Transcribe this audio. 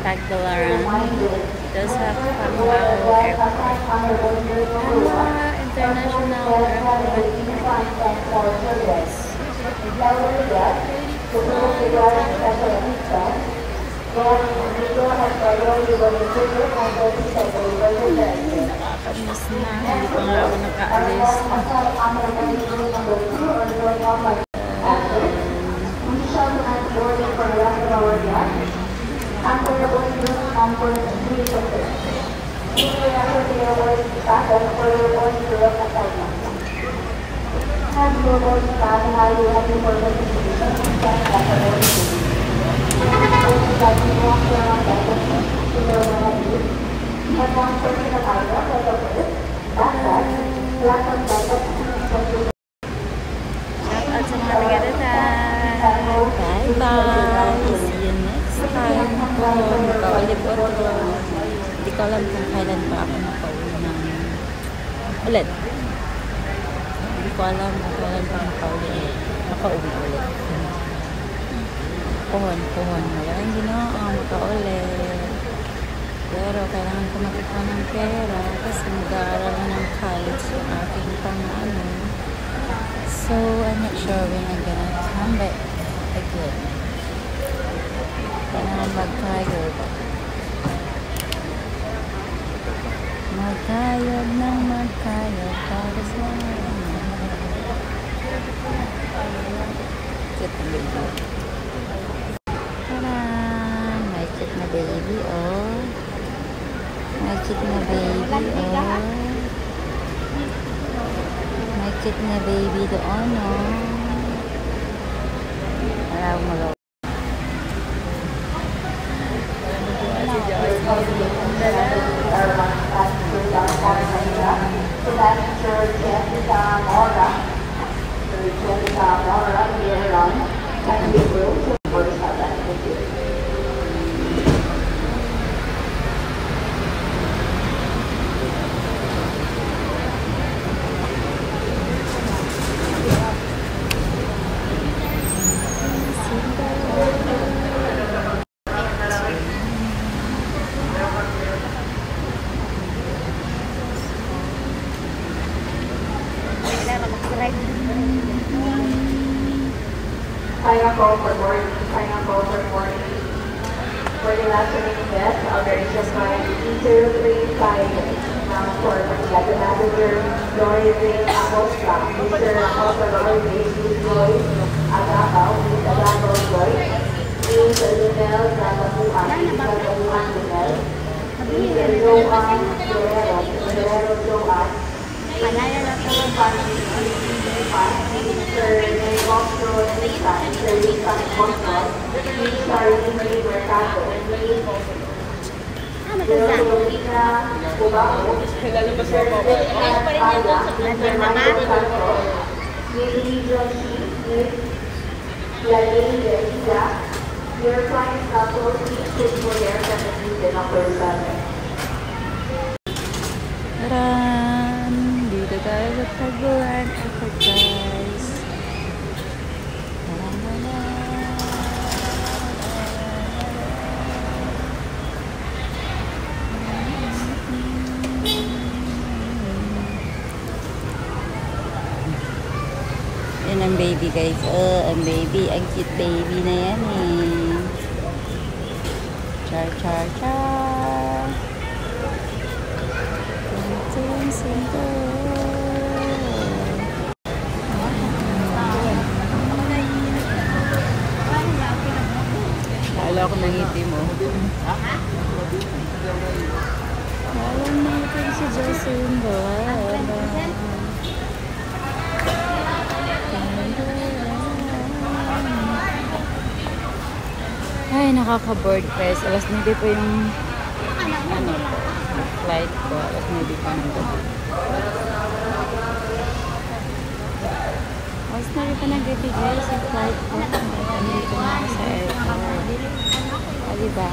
Tagbilaran does have Panguao Airport. Panguao International Airport. Nakakamiss na, hindi pa nga ako nakaalis. Shoutout sa mga taga-datay. Bye-bye. See you next time. Magkaulit-otro. Hindi ko alam kung kailan pa ako makauwi ng ulit. Hindi ko alam kung kailan pa makauwi ulit. Puhon. Walang ginawa makaulit. Pero kailangan ko magkuha ng pera kasi mag-aaral na ng college yung aking pang-ano. So, I'm not sure when I'm gonna come back again. Kailangan magkayod. Magkayod para sa cute na baby. Taran! May cute na baby, oh. May cute na baby, oh. May cute na baby doon, oh. Parang malo. Final call for boarding. For the last remaining guests, Albertian Flight E035. Now for Manila Passenger, Lori Ray Acosta, Mr. Acosta Lori Ray, Joy, Agapaw, Mr. Agapaw Joy, Mr. Lunel, Nagapuan, Mr. Gapuan Lunel, Mr. Joan Guerrero Joan, Panaya na po ang family, Mr. Negosyo Lisa, Mr. Lisa Negosyo, Mr. Limri Mercado, Mr. Lorena Cubao, Mr. Ala, Mr. Michael Santos, Mr. Joshi, Ms. Lalene Garcia, your client couple, please sit for their settlement in number 7. Taran! Dito tayo sa Tagbilaran Airport, guys. Yan ang baby, guys. Ang baby. Ang cute baby na yan, eh. Char. Sinto. Kala ko nangiti mo. Kala natin si Jacinda. Ay, nakaka-board, guys. Alas 9 po yung flight ko. Alas 9 pa ng gabi. Alas 9 pa ng gabi, guys, yung flight ko. Nandito na ako sa airport. Diba?